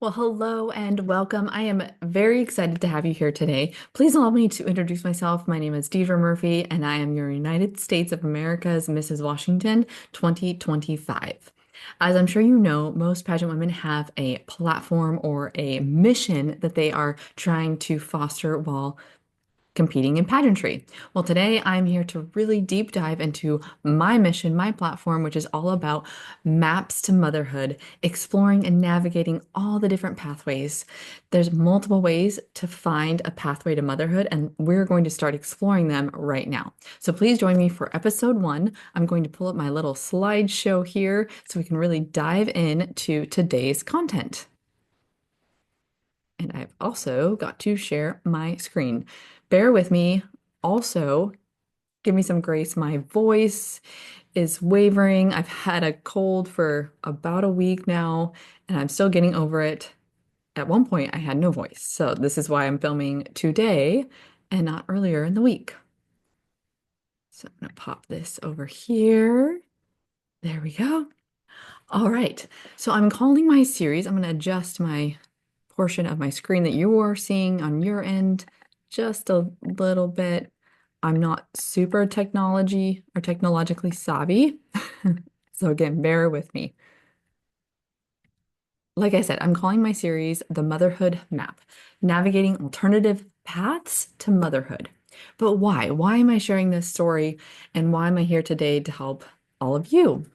Well, hello and welcome. I am very excited to have you here today. Please allow me to introduce myself. My name is Deidre Murphy, and I am your United States of America's Mrs. Washington 2025. As I'm sure you know, most pageant women have a platform or a mission that they are trying to foster while competing in pageantry. Well, today I'm here to really deep dive into my mission, my platform, which is all about maps to motherhood, exploring and navigating all the different pathways. There's multiple ways to find a pathway to motherhood, and we're going to start exploring them right now. So please join me for episode one. I'm going to pull up my little slideshow here so we can really dive into today's content. And I've also got to share my screen. Bear with me. Also, give me some grace. My voice is wavering. I've had a cold for about a week now, and I'm still getting over it. At one point, I had no voice. So this is why I'm filming today and not earlier in the week. So I'm going to pop this over here. There we go. All right. So I'm calling my series, I'm going to adjust my portion of my screen that you are seeing on your end just a little bit. I'm not super technology or technologically savvy. So again, bear with me. Like I said, I'm calling my series The Motherhood Map, Navigating Alternative Paths to Motherhood. But why? Why am I sharing this story and why am I here today to help all of you?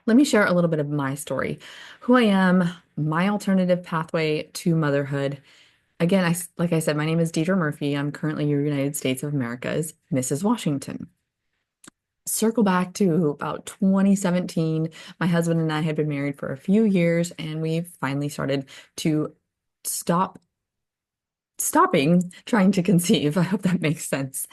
Let me share a little bit of my story, who I am, my alternative pathway to motherhood. Again, like I said, my name is Deidre Murphy. I'm currently your United States of America's Mrs. Washington. Circle back to about 2017. My husband and I had been married for a few years, and we finally started to stopping trying to conceive. I hope that makes sense.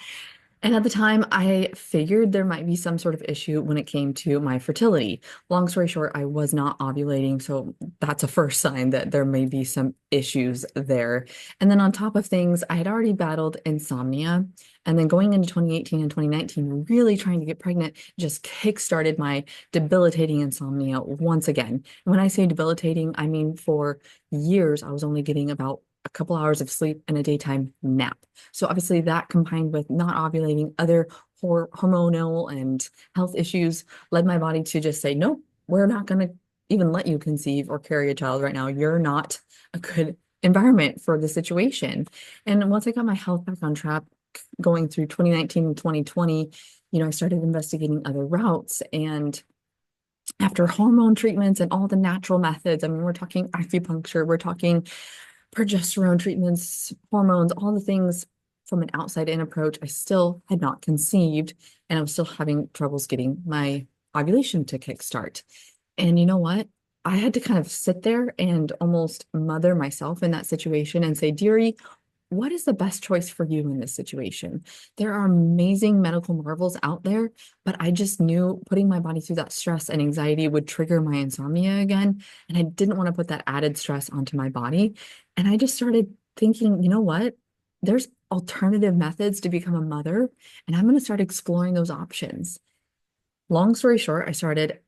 And at the time, I figured there might be some sort of issue when it came to my fertility. Long story short, I was not ovulating, so that's a first sign that there may be some issues there. And then on top of things, I had already battled insomnia. And then going into 2018 and 2019, really trying to get pregnant just kickstarted my debilitating insomnia once again. And when I say debilitating, I mean for years, I was only getting about a couple hours of sleep and a daytime nap. So obviously that combined with not ovulating, other hormonal and health issues led my body to just say, nope, we're not going to even let you conceive or carry a child right now. You're not a good environment for the situation. And once I got my health back on track, going through 2019 and 2020, I started investigating other routes. And after hormone treatments and all the natural methods, I mean, we're talking acupuncture, we're talking progesterone treatments, hormones, all the things from an outside in approach, I still had not conceived and I was still having troubles getting my ovulation to kickstart. And you know what? I had to kind of sit there and almost mother myself in that situation and say, Dearie, what is the best choice for you in this situation? There are amazing medical marvels out there, but I just knew putting my body through that stress and anxiety would trigger my insomnia again. And I didn't want to put that added stress onto my body. And I just started thinking, you know what? There's alternative methods to become a mother, and I'm going to start exploring those options. Long story short, I started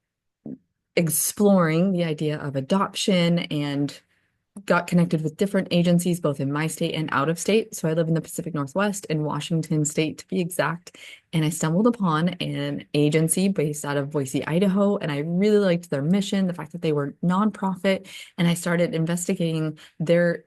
exploring the idea of adoption and got connected with different agencies, both in my state and out of state. So I live in the Pacific Northwest in Washington state to be exact. And I stumbled upon an agency based out of Boise, Idaho. And I really liked their mission, the fact that they were nonprofit. And I started investigating their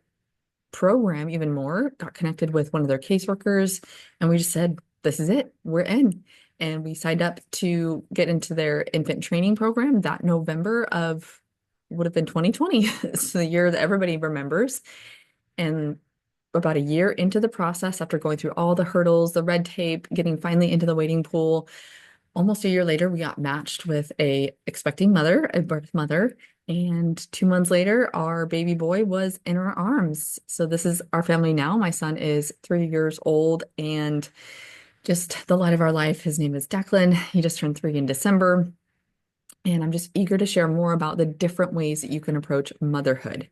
program even more, got connected with one of their caseworkers, and we just said, this is it, we're in. And we signed up to get into their infant training program that November of would have been 2020. It's the year that everybody remembers. And about a year into the process, after going through all the hurdles, the red tape, getting finally into the waiting pool, almost a year later, we got matched with a expecting mother, a birth mother. And 2 months later, our baby boy was in our arms. So this is our family now. My son is 3 years old and just the light of our life. His name is Declan. He just turned 3 in December. And I'm just eager to share more about the different ways that you can approach motherhood.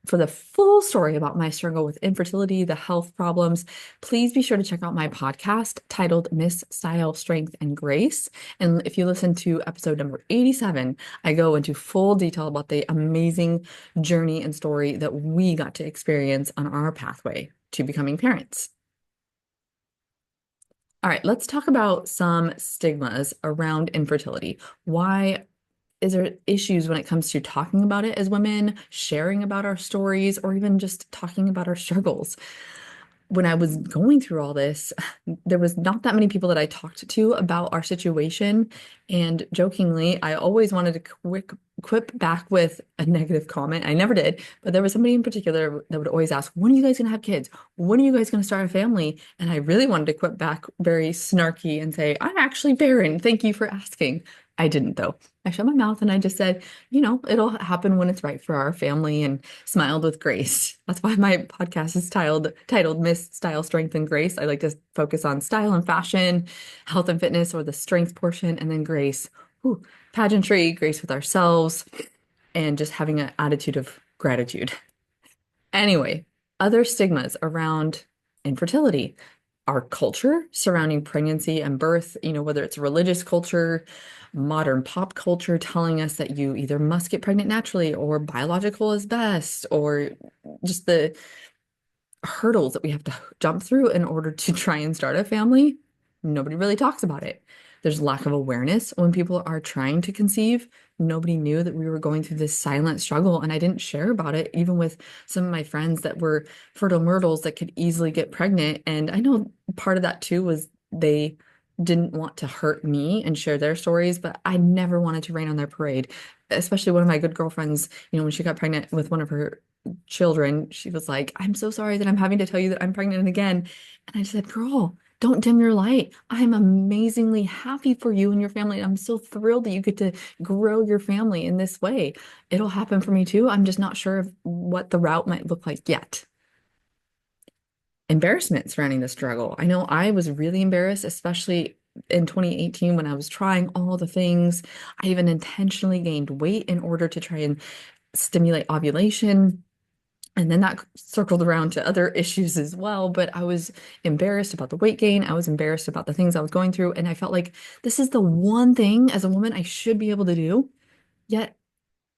For the full story about my struggle with infertility, the health problems, please be sure to check out my podcast titled Miss Style, Strength, and Grace. And if you listen to episode number 87, I go into full detail about the amazing journey and story that we got to experience on our pathway to becoming parents. All right, let's talk about some stigmas around infertility. Why is there issues when it comes to talking about it as women, sharing about our stories, or even just talking about our struggles? When I was going through all this, there was not that many people that I talked to about our situation. And jokingly, I always wanted to quip back with a negative comment. I never did, but there was somebody in particular that would always ask, when are you guys going to have kids? When are you guys going to start a family? And I really wanted to quip back very snarky and say, I'm actually barren. Thank you for asking. I didn't, though. I shut my mouth and I just said, it'll happen when it's right for our family, and smiled with grace. That's why my podcast is titled Miss Style, Strength, and Grace. I like to focus on style and fashion, health and fitness, or the strength portion, and then grace. Ooh, pageantry, grace with ourselves, and just having an attitude of gratitude. Anyway, other stigmas around infertility. Our culture surrounding pregnancy and birth, whether it's religious culture, modern pop culture telling us that you either must get pregnant naturally or biological is best, or just the hurdles that we have to jump through in order to try and start a family. Nobody really talks about it. There's lack of awareness when people are trying to conceive. Nobody knew that we were going through this silent struggle, and I didn't share about it, even with some of my friends that were fertile myrtles that could easily get pregnant. And I know part of that too was they didn't want to hurt me and share their stories, but I never wanted to rain on their parade. Especially one of my good girlfriends, when she got pregnant with one of her children, she was like, I'm so sorry that I'm having to tell you that I'm pregnant again. And I said, girl, don't dim your light. I'm amazingly happy for you and your family. I'm so thrilled that you get to grow your family in this way. It'll happen for me too. I'm just not sure of what the route might look like yet. Embarrassment surrounding the struggle. I know I was really embarrassed, especially in 2018 when I was trying all the things. I even intentionally gained weight in order to try and stimulate ovulation. And then that circled around to other issues as well. But I was embarrassed about the weight gain. I was embarrassed about the things I was going through. And I felt like this is the one thing as a woman I should be able to do, yet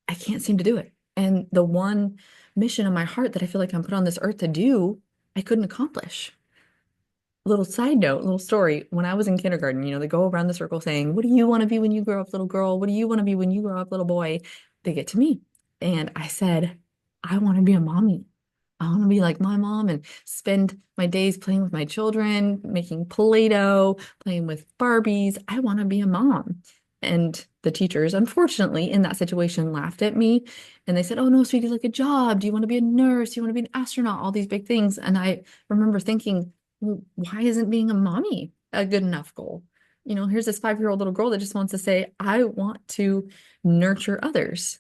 I can't seem to do it. And the one mission in my heart that I feel like I'm put on this earth to do, I couldn't accomplish. Little side note, little story. When I was in kindergarten, they go around the circle saying, what do you want to be when you grow up, little girl? What do you want to be when you grow up, little boy? They get to me. And I said, I want to be a mommy. I want to be like my mom and spend my days playing with my children, making Play-Doh, playing with Barbies. I want to be a mom. And the teachers, unfortunately, in that situation, laughed at me. And they said, oh, no, sweetie, like a job. Do you want to be a nurse? Do you want to be an astronaut? All these big things. And I remember thinking, well, why isn't being a mommy a good enough goal? Here's this 5-year-old little girl that just wants to say, I want to nurture others.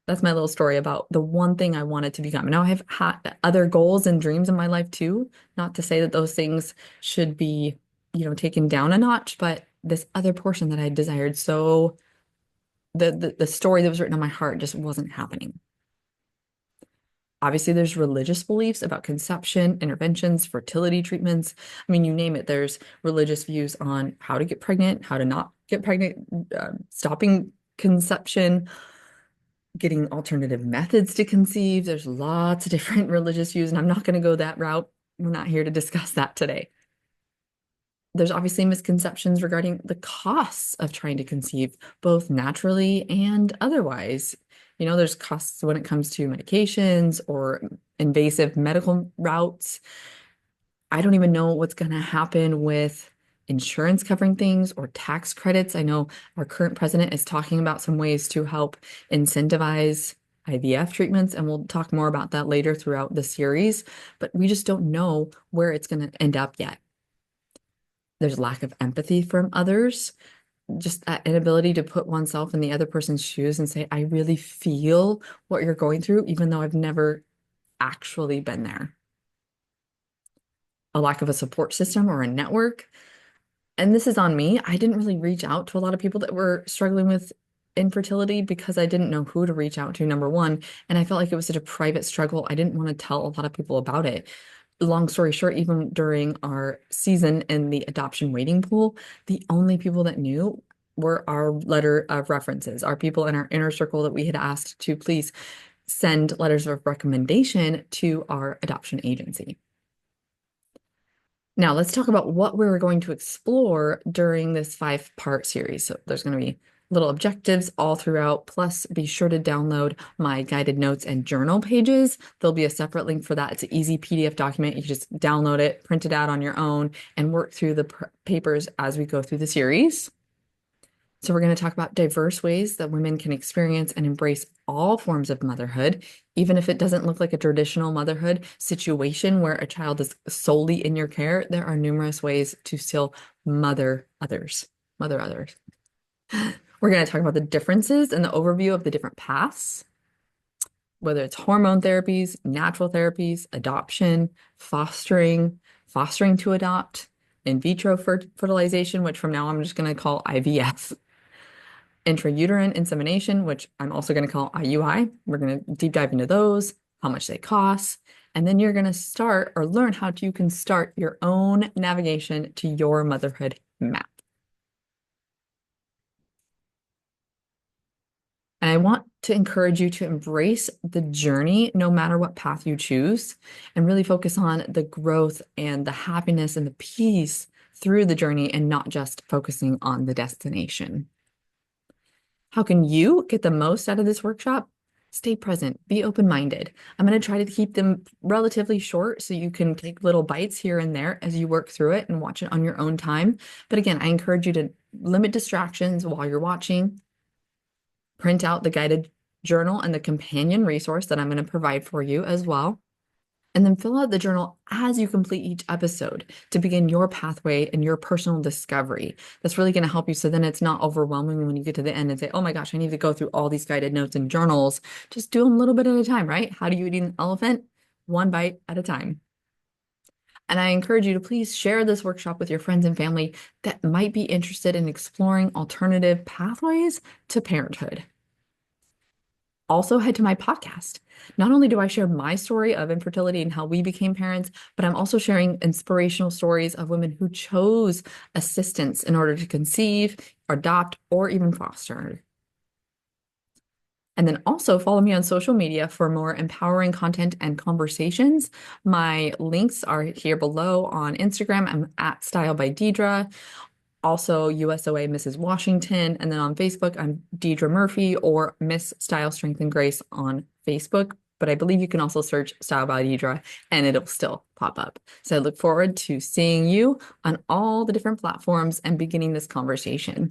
That's my little story about the one thing I wanted to become. Now I have had other goals and dreams in my life too. Not to say that those things should be, taken down a notch, but this other portion that I desired, so the story that was written on my heart just wasn't happening. Obviously, there's religious beliefs about conception, interventions, fertility treatments. I mean, you name it. There's religious views on how to get pregnant, how to not get pregnant, stopping conception, getting alternative methods to conceive. There's lots of different religious views, and I'm not going to go that route. We're not here to discuss that today. There's obviously misconceptions regarding the costs of trying to conceive, both naturally and otherwise. There's costs when it comes to medications or invasive medical routes. I don't even know what's going to happen with insurance covering things or tax credits. I know our current president is talking about some ways to help incentivize IVF treatments, and we'll talk more about that later throughout the series, but we just don't know where it's going to end up yet. There's lack of empathy from others, just that inability to put oneself in the other person's shoes and say, I really feel what you're going through, even though I've never actually been there. A lack of a support system or a network. And this is on me. I didn't really reach out to a lot of people that were struggling with infertility because I didn't know who to reach out to, number one. And I felt like it was such a private struggle. I didn't want to tell a lot of people about it. Long story short, even during our season in the adoption waiting pool, the only people that knew were our letter of references, our people in our inner circle that we had asked to please send letters of recommendation to our adoption agency. Now, let's talk about what we're going to explore during this 5-part series. So, there's going to be little objectives all throughout. Plus, be sure to download my guided notes and journal pages. There'll be a separate link for that. It's an easy PDF document. You just download it, print it out on your own, and work through the papers as we go through the series. So, we're going to talk about diverse ways that women can experience and embrace all forms of motherhood, even if it doesn't look like a traditional motherhood situation where a child is solely in your care. There are numerous ways to still mother others. Mother others. We're going to talk about the differences and the overview of the different paths, whether it's hormone therapies, natural therapies, adoption, fostering to adopt, in vitro fertilization, which from now on I'm just going to call IVF. Intrauterine insemination, which I'm also going to call IUI. We're going to deep dive into those, how much they cost, and then you're going to start or learn how you can start your own navigation to your motherhood map. And I want to encourage you to embrace the journey, no matter what path you choose, and really focus on the growth and the happiness and the peace through the journey and not just focusing on the destination. How can you get the most out of this workshop? Stay present, be open-minded. I'm going to try to keep them relatively short so you can take little bites here and there as you work through it and watch it on your own time. But again, I encourage you to limit distractions while you're watching. Print out the guided journal and the companion resource that I'm going to provide for you as well. And then fill out the journal as you complete each episode to begin your pathway and your personal discovery. That's really going to help you. So then it's not overwhelming when you get to the end and say, oh my gosh, I need to go through all these guided notes and journals. Just do them a little bit at a time, right? How do you eat an elephant? One bite at a time. And I encourage you to please share this workshop with your friends and family that might be interested in exploring alternative pathways to parenthood. Also, head to my podcast. Not only do I share my story of infertility and how we became parents, but I'm also sharing inspirational stories of women who chose assistance in order to conceive, adopt, or even foster. And then also follow me on social media for more empowering content and conversations. My links are here below on Instagram. I'm at Style by Deidre. Also, USOA Mrs. Washington. And then on Facebook, I'm Deidre Murphy or Miss Style Strength and Grace on Facebook. But I believe you can also search Style by Deidre and it'll still pop up. So I look forward to seeing you on all the different platforms and beginning this conversation.